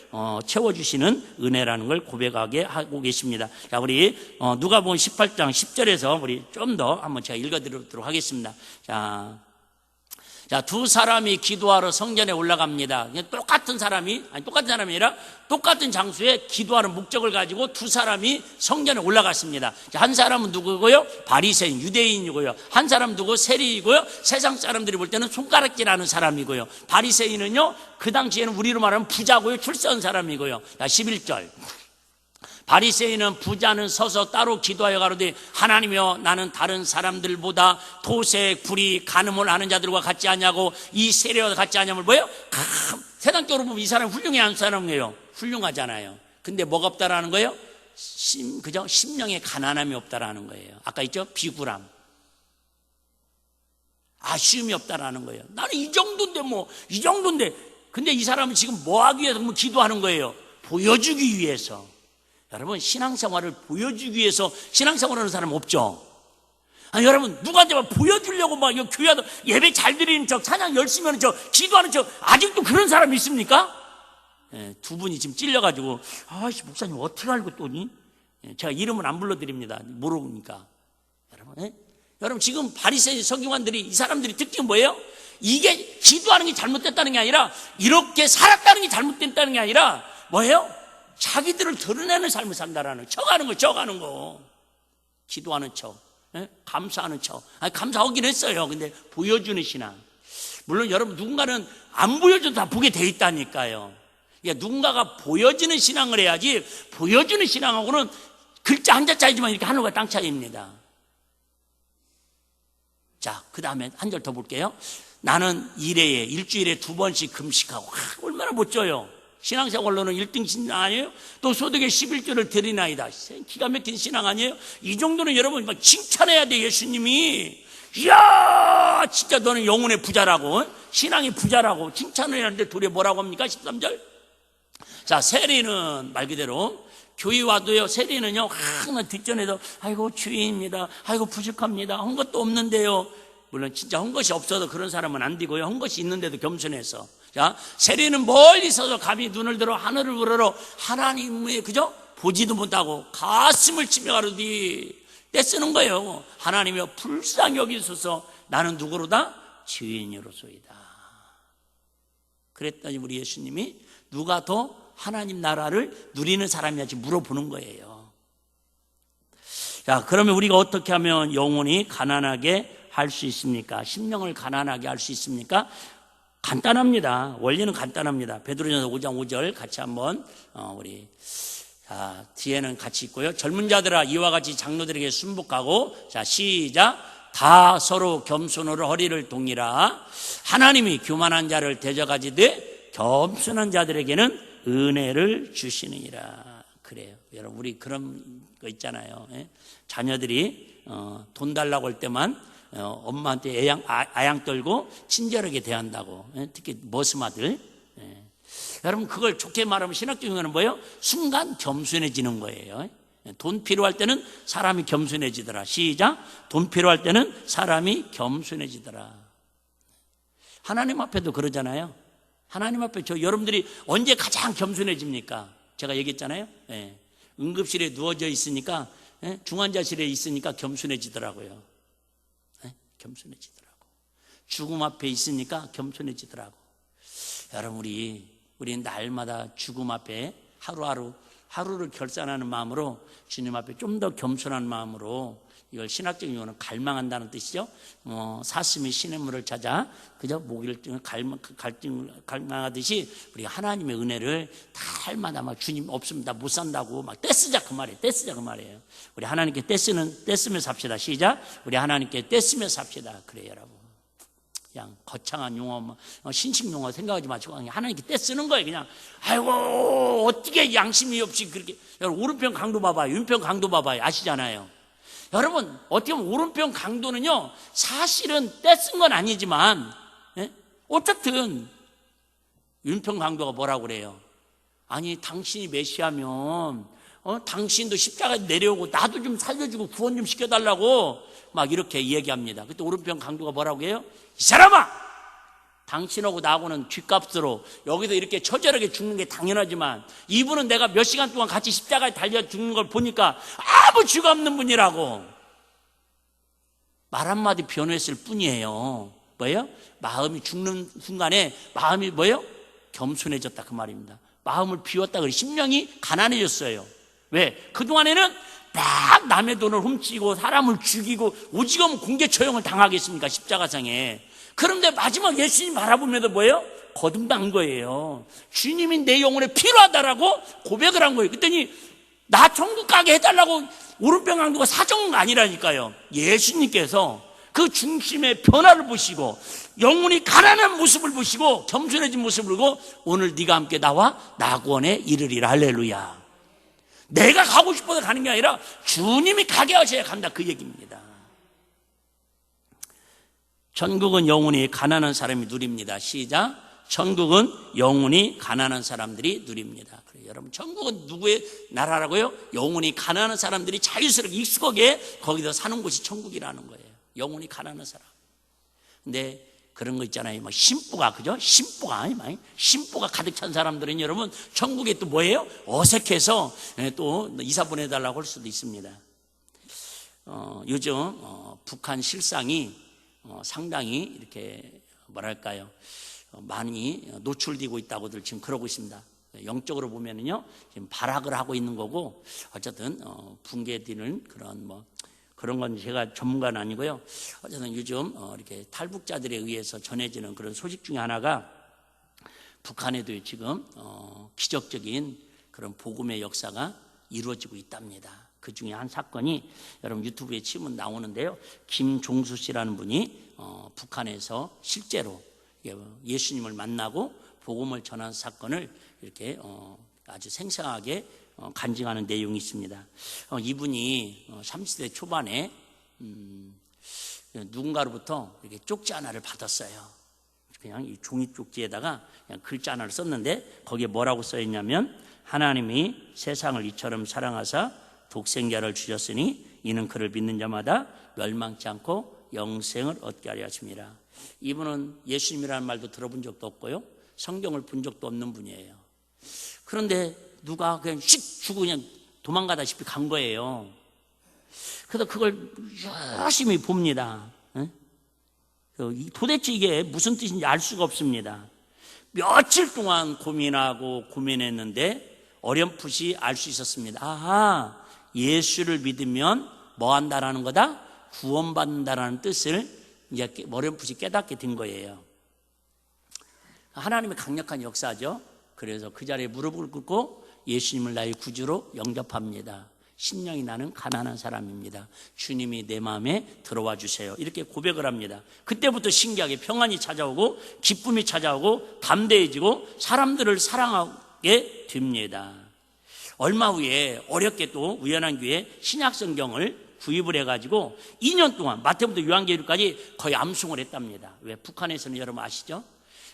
채워주시는 은혜라는 걸 고백하게 하고 계십니다. 자, 우리 누가복음 18장 10절에서 우리 좀 더 한번 제가 읽어드리도록 하겠습니다. 자, 두 사람이 기도하러 성전에 올라갑니다. 똑같은 사람이 아니라 똑같은 장소에 기도하는 목적을 가지고 두 사람이 성전에 올라갔습니다. 자, 한 사람은 누구고요? 바리새인, 유대인이고요. 한 사람 누구? 세리이고요. 세상 사람들이 볼 때는 손가락질하는 사람이고요. 바리새인은요, 그 당시에는 우리로 말하면 부자고요, 출세한 사람이고요. 자, 11절. 바리새인은 부자는 서서 따로 기도하여 가로되 하나님이여 나는 다른 사람들보다 도색, 불의, 간음을 하는 자들과 같지 않냐고 이 세례와 같지 않냐면 뭐예요? 세상적으로 보면 이 사람 훌륭해 한 사람이에요. 훌륭하잖아요. 근데 뭐가 없다라는 거예요? 그죠? 심령에 가난함이 없다라는 거예요. 아까 있죠? 비굴함, 아쉬움이 없다라는 거예요. 나는 이 정도인데 근데 이 사람은 지금 뭐 하기 위해서 기도하는 거예요? 보여주기 위해서. 여러분, 신앙생활을 보여주기 위해서 신앙생활 하는 사람 없죠? 아니, 여러분, 누구한테 막 보여주려고 막 교회 와서 예배 잘 드리는 척, 찬양 열심히 하는 척, 기도하는 척, 아직도 그런 사람 있습니까? 두 분이 지금 찔려가지고, 아이씨, 목사님 어떻게 알고 또니? 제가 이름은 안 불러드립니다. 모르니까. 여러분, 지금 바리새인 서기관들이, 이 사람들이 특징은 뭐예요? 이게 기도하는 게 잘못됐다는 게 아니라, 이렇게 살았다는 게 잘못됐다는 게 아니라, 뭐예요? 자기들을 드러내는 삶을 산다라는 척하는 거. 기도하는 척, 감사하는 척. 아니, 감사하긴 했어요. 근데 보여주는 신앙. 물론 여러분, 누군가는 안 보여줘도 다 보게 돼 있다니까요. 그러니까 누군가가 보여지는 신앙을 해야지, 보여주는 신앙하고는 글자 한자 차이지만 이렇게 하늘과 땅 차이입니다. 자, 그 다음에 한 절 더 볼게요. 나는 일주일에 2번씩 금식하고, 얼마나 멋져요. 신앙생활로는 1등 신앙 아니에요? 또 소득의 11조를 드리나이다. 기가 막힌 신앙 아니에요? 이 정도는 여러분 막 칭찬해야 돼. 예수님이 이야 진짜 너는 영혼의 부자라고, 신앙의 부자라고 칭찬을 하는데 둘이 뭐라고 합니까? 13절. 자, 세리는 말 그대로 교회 와도요, 세리는요 항상 뒷전에서 아이고 주인입니다, 아이고 부족합니다, 한 것도 없는데요. 물론 진짜 한 것이 없어도 그런 사람은 안 되고요, 한 것이 있는데도 겸손해서. 자, 세리는 멀리 서서 감히 눈을 들어 하늘을 우러러 하나님의 그저 보지도 못하고 가슴을 치며 가로되 떼쓰는 거예요. 하나님이여 불쌍히 여기소서, 나는 누구로다? 죄인으로소이다. 그랬더니 우리 예수님이 누가 더 하나님 나라를 누리는 사람이냐지 물어보는 거예요. 자, 그러면 우리가 어떻게 하면 영혼이 가난하게 할 수 있습니까? 심령을 가난하게 할 수 있습니까? 간단합니다. 원리는 간단합니다. 베드로전서 5장 5절 같이 한번 우리 뒤에는 같이 있고요. 젊은 자들아 이와 같이 장로들에게 순복하고, 자 시작. 다 서로 겸손으로 허리를 동이라. 하나님이 교만한 자를 대적하지되 겸손한 자들에게는 은혜를 주시느니라. 그래요. 여러분 우리 그런 거 있잖아요. 예? 자녀들이 돈 달라고 할 때만 엄마한테 아양 떨고 친절하게 대한다고. 예? 특히 머슴아들. 예. 여러분 그걸 좋게 말하면 신학적인 거는 뭐예요? 순간 겸손해지는 거예요. 돈 필요할 때는 사람이 겸손해지더라. 시작. 돈 필요할 때는 사람이 겸손해지더라. 하나님 앞에도 그러잖아요. 하나님 앞에 여러분들이 언제 가장 겸손해집니까? 제가 얘기했잖아요. 예. 응급실에 누워져 있으니까, 예? 중환자실에 있으니까 겸손해지더라고요. 예? 겸손해지더라고. 죽음 앞에 있으니까 겸손해지더라고. 여러분 우리 날마다 죽음 앞에 하루를 결산하는 마음으로 주님 앞에 좀 더 겸손한 마음으로, 이걸 신학적인 용어는 갈망한다는 뜻이죠. 사슴이 시냇물을 찾아 그저 목을 갈망하듯이 우리 하나님의 은혜를 달마다 막 주님 없으면 나 못 산다고 막 떼쓰자 그 말이에요. 우리 하나님께 떼쓰며 삽시다. 시작. 우리 하나님께 떼쓰며 삽시다. 그래요, 여러분. 그냥 거창한 용어, 신식 용어 생각하지 마시고 그냥 하나님께 떼쓰는 거예요. 그냥 아이고 어떻게 양심이 없이 그렇게. 여러분 오른편 강도 봐봐요, 왼편 강도 봐봐요. 아시잖아요. 여러분 어떻게 보면 오른편 강도는요 사실은 떼쓴 건 아니지만, 예? 어쨌든 왼편 강도가 뭐라고 그래요? 아니 당신이 메시아면 당신도 십자가에 내려오고 나도 좀 살려주고 구원 좀 시켜달라고 막 이렇게 얘기합니다. 그때 오른편 강도가 뭐라고 해요? 이 사람아, 당신하고 나하고는 쥐값으로 여기서 이렇게 처절하게 죽는 게 당연하지만 이분은 내가 몇 시간 동안 같이 십자가에 달려 죽는 걸 보니까 아무 죄가 없는 분이라고 말 한마디 변호했을 뿐이에요. 뭐예요? 마음이 죽는 순간에 마음이 뭐예요? 겸손해졌다 그 말입니다. 마음을 비웠다 그래. 심령이 가난해졌어요. 왜? 그동안에는 막 남의 돈을 훔치고 사람을 죽이고 오직하면 공개 처형을 당하겠습니까? 십자가상에. 그런데 마지막 예수님 바라보면서 뭐예요? 거듭난 거예요. 주님이 내 영혼에 필요하다라고 고백을 한 거예요. 그랬더니 나 천국 가게 해달라고 오른편 강도가 사정한 거 아니라니까요. 예수님께서 그 중심의 변화를 보시고 영혼이 가난한 모습을 보시고 겸손해진 모습을 보고 오늘 네가 함께 나와 낙원에 이르리라. 할렐루야. 내가 가고 싶어서 가는 게 아니라 주님이 가게 하셔야 간다 그 얘기입니다. 천국은 영혼이 가난한 사람이 누립니다. 시작. 천국은 영혼이 가난한 사람들이 누립니다. 그래요. 여러분 천국은 누구의 나라라고요? 영혼이 가난한 사람들이 자유스럽게 익숙하게 거기서 사는 곳이 천국이라는 거예요. 영혼이 가난한 사람. 근데 그런 거 있잖아요. 뭐 심보가, 그죠? 심보가 가득 찬 사람들은 여러분 천국에 또 뭐예요? 어색해서 또 이사 보내달라고 할 수도 있습니다. 요즘 북한 실상이 상당히 이렇게 뭐랄까요? 많이 노출되고 있다고들 지금 그러고 있습니다. 영적으로 보면은요 지금 발악을 하고 있는 거고, 어쨌든 붕괴되는 그런 건 제가 전문가는 아니고요. 어쨌든 요즘 이렇게 탈북자들에 의해서 전해지는 그런 소식 중에 하나가 북한에도 지금 기적적인 그런 복음의 역사가 이루어지고 있답니다. 그 중에 한 사건이 여러분 유튜브에 치면 나오는데요. 김종수 씨라는 분이 북한에서 실제로 예수님을 만나고 복음을 전한 사건을 이렇게 아주 생생하게 간증하는 내용이 있습니다. 이분이 30대 초반에 누군가로부터 이렇게 쪽지 하나를 받았어요. 그냥 이 종이 쪽지에다가 그냥 글자 하나를 썼는데 거기에 뭐라고 써 있냐면, 하나님이 세상을 이처럼 사랑하사 독생자를 주셨으니 이는 그를 믿는 자마다 멸망치 않고 영생을 얻게 하려 하심이라. 이분은 예수님이라는 말도 들어본 적도 없고요, 성경을 본 적도 없는 분이에요. 그런데 누가 그냥 씩 주고 그냥 도망가다시피 간 거예요. 그래서 그걸 열심히 봅니다. 도대체 이게 무슨 뜻인지 알 수가 없습니다. 며칠 동안 고민했는데 어렴풋이 알 수 있었습니다. 아하, 예수를 믿으면 뭐 한다라는 거다? 구원받는다라는 뜻을 이제 어렴풋이 깨닫게 된 거예요. 하나님의 강력한 역사죠. 그래서 그 자리에 무릎을 꿇고 예수님을 나의 구주로 영접합니다. 심령이 나는 가난한 사람입니다. 주님이 내 마음에 들어와 주세요. 이렇게 고백을 합니다. 그때부터 신기하게 평안이 찾아오고 기쁨이 찾아오고 담대해지고 사람들을 사랑하게 됩니다. 얼마 후에 어렵게 또 우연한 기회에 신약성경을 구입을 해가지고 2년 동안 마태부터 요한계시록까지 거의 암송을 했답니다. 왜? 북한에서는 여러분 아시죠?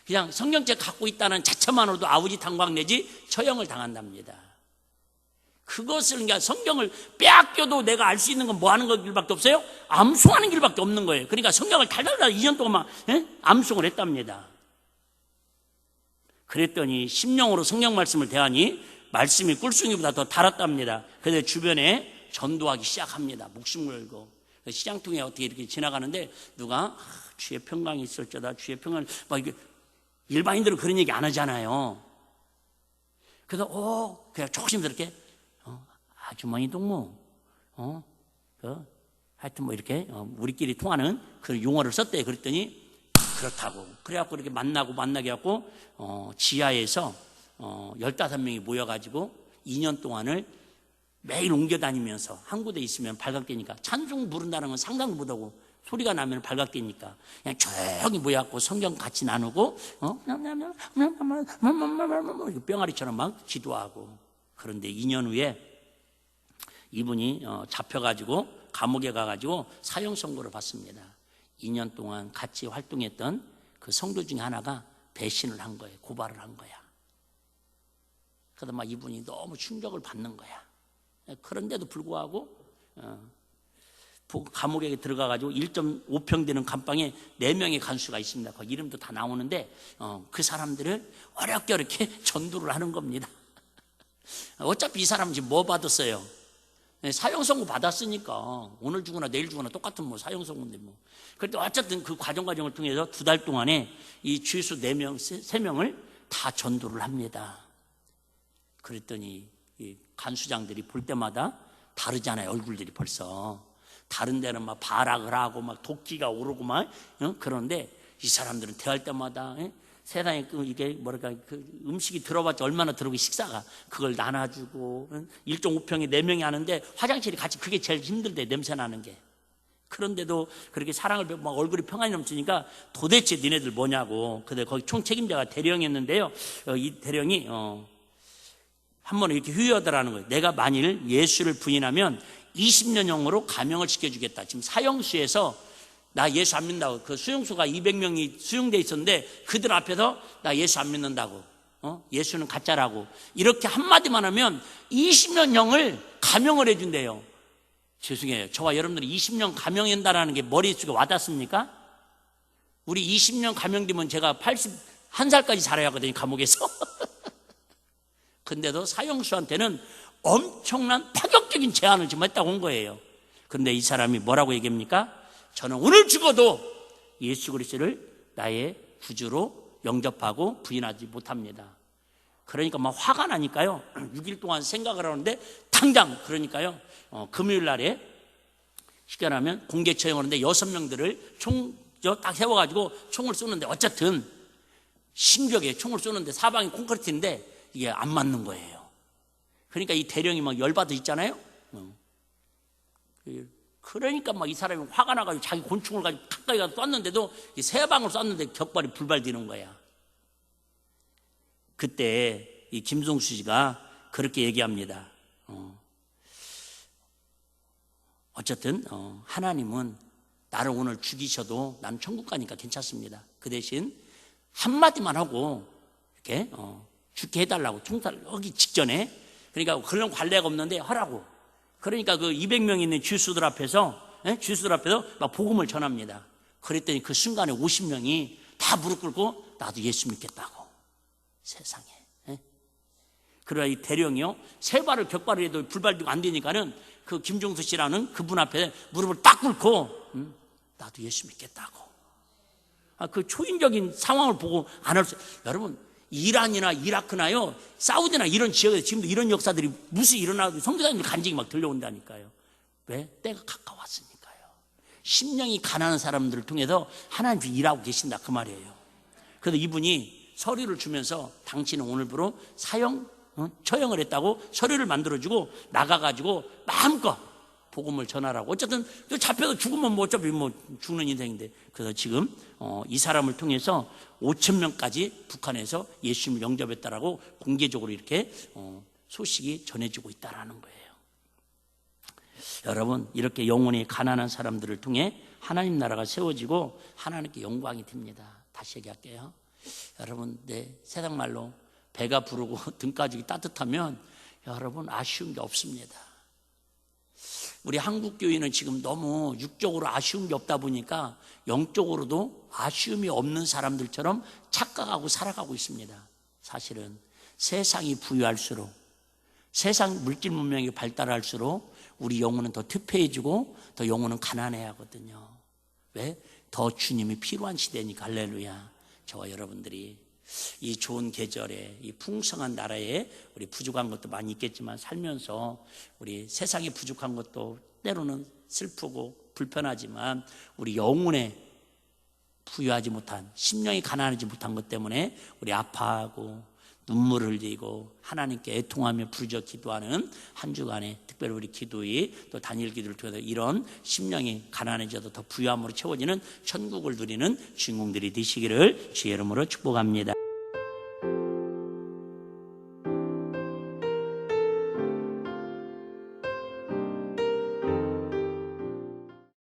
그냥 성경책 갖고 있다는 자체만으로도 아우지 탄광 내지 처형을 당한답니다. 그것을 그러니까 성경을 빼앗겨도 내가 알 수 있는 건 뭐 하는 길밖에 없어요? 암송하는 길밖에 없는 거예요. 그러니까 성경을 달달달 2년 동안 암송을 했답니다. 그랬더니 심령으로 성경 말씀을 대하니 말씀이 꿀송이보다 더 달았답니다. 그래서 주변에 전도하기 시작합니다. 목숨 걸고 시장통에 어떻게 이렇게 지나가는데 누가 주의 평강이 있을지어다 주의 평강 막 이게 일반인들은 그런 얘기 안 하잖아요. 그래서 그냥 조심스럽게 아주머니 동무 하여튼 뭐 이렇게 우리끼리 통하는 그 용어를 썼대요. 그랬더니 그렇다고 그래갖고 이렇게 만나게 해갖고 지하에서 15명이 모여가지고 2년 동안을 매일 옮겨 다니면서 한 곳에 있으면 발각되니까 찬송 부른다는 건 상상도 못하고 소리가 나면 발각되니까 그냥 조용히 모여갖고 성경 같이 나누고 뿅아리처럼 막 기도하고. 그런데 2년 후에 이분이 잡혀가지고 감옥에 가가지고 사형 선고를 받습니다. 2년 동안 같이 활동했던 그 성도 중에 하나가 배신을 한 거예요. 고발을 한 거야. 그러다 막 이분이 너무 충격을 받는 거야. 그런데도 불구하고 감옥에 들어가가지고 1.5평 되는 감방에 4명의 간수가 있습니다. 그 이름도 다 나오는데 그 사람들을 어렵게 전도를 하는 겁니다. 어차피 이 사람은 지금 뭐 받았어요? 사형 선고 받았으니까 오늘 죽으나 내일 죽으나 똑같은 뭐 사형 선고인데 뭐. 그런데 어쨌든 그 과정을 통해서 2달 동안에 이 죄수 3명을 다 전도를 합니다. 그랬더니 이 간수장들이 볼 때마다 다르잖아요. 얼굴들이 벌써 다른 데는 막 발악을 하고 막 도끼가 오르고 막 그런데 이 사람들은 대할 때마다 세상에 이게 뭐랄까 그 음식이 들어봤자 얼마나 들어오고 식사가 그걸 나눠주고 1.5평에 4명이 하는데 화장실이 같이 그게 제일 힘들대. 냄새 나는 게. 그런데도 그렇게 사랑을 막 얼굴이 평안이 넘치니까 도대체 니네들 뭐냐고. 근데 거기 총책임자가 대령이었는데요. 이 대령이 한 번 이렇게 휴여하더라는 거예요. 내가 만일 예수를 부인하면 20년형으로 감형을 시켜주겠다. 지금 사형수에서 나 예수 안 믿는다고. 그 수용소가 200명이 수용돼 있었는데 그들 앞에서 나 예수 안 믿는다고. 예수는 가짜라고. 이렇게 한마디만 하면 20년형을 감형을 해준대요. 죄송해요. 저와 여러분들이 20년 감형한다라는 게 머릿속에 와닿습니까? 우리 20년 감형되면 제가 81살까지 살아야 하거든요. 감옥에서. 근데도 사형수한테는 엄청난 파격적인 제안을 지금 했다고 한 거예요. 그런데 이 사람이 뭐라고 얘기합니까? 저는 오늘 죽어도 예수 그리스도를 나의 구주로 영접하고 부인하지 못합니다. 그러니까 막 화가 나니까요. 6일 동안 생각을 하는데 당장 그러니까요. 금요일 날에 쉽게 말하면 공개 처형을 하는데 6명들을 딱 세워가지고 총을 쏘는데 어쨌든 신격에 총을 쏘는데 사방이 콘크리트인데 이게 안 맞는 거예요. 그러니까 이 대령이 막 열받아 있잖아요. 그러니까 막 이 사람이 화가 나가지고 자기 곤충을 가지고 가까이 가서 쐈는데도 세 방을 쐈는데 격발이 불발되는 거야. 그때 이 김종수 씨가 그렇게 얘기합니다. 어쨌든 하나님은 나를 오늘 죽이셔도 난 천국 가니까 괜찮습니다. 그 대신 한마디만 하고 이렇게 죽게 해달라고 총살하기 직전에 그러니까 그런 관례가 없는데 하라고. 그러니까 그 200명 있는 주수들 앞에서 막 복음을 전합니다. 그랬더니 그 순간에 50명이 다 무릎 꿇고 나도 예수 믿겠다고. 세상에. 그러나 이 대령이요 3발을 격발을 해도 불발되고 안 되니까는 그 김종수 씨라는 그분 앞에 무릎을 딱 꿇고 나도 예수 믿겠다고. 그 초인적인 상황을 보고 안 할 수. 여러분 이란이나 이라크나요 사우디나 이런 지역에서 지금도 이런 역사들이 무슨 일어나도 선교사님들 간증이 막 들려온다니까요. 왜? 때가 가까웠으니까요. 심령이 가난한 사람들을 통해서 하나님이 일하고 계신다 그 말이에요. 그래서 이분이 서류를 주면서 당신은 오늘부로 처형을 했다고 서류를 만들어주고 나가가지고 마음껏 복음을 전하라고. 어쨌든 잡혀서 죽으면 뭐 어차피 뭐 죽는 인생인데. 그래서 지금 이 사람을 통해서 5천 명까지 북한에서 예수님을 영접했다라고 공개적으로 이렇게 소식이 전해지고 있다라는 거예요. 여러분, 이렇게 영혼이 가난한 사람들을 통해 하나님 나라가 세워지고 하나님께 영광이 됩니다. 다시 얘기할게요. 여러분, 세상 말로 배가 부르고 등가죽이 따뜻하면 여러분 아쉬운 게 없습니다. 우리 한국 교회는 지금 너무 육적으로 아쉬운 게 없다 보니까 영적으로도 아쉬움이 없는 사람들처럼 착각하고 살아가고 있습니다. 사실은 세상이 부유할수록, 세상 물질 문명이 발달할수록 우리 영혼은 더 퇴폐해지고 더 영혼은 가난해야 하거든요. 왜? 더 주님이 필요한 시대니까. 할렐루야. 저와 여러분들이 이 좋은 계절에, 이 풍성한 나라에 우리 부족한 것도 많이 있겠지만 살면서 우리 세상에 부족한 것도 때로는 슬프고 불편하지만 우리 영혼에 부유하지 못한, 심령이 가난하지 못한 것 때문에 우리 아파하고 눈물을 흘리고 하나님께 애통하며 부르짖어 기도하는 한 주간에, 특별히 우리 기도의 또 단일 기도를 통해서 이런 심령이 가난해져도 더 부유함으로 채워지는 천국을 누리는 주인공들이 되시기를 주의 이름으로 축복합니다.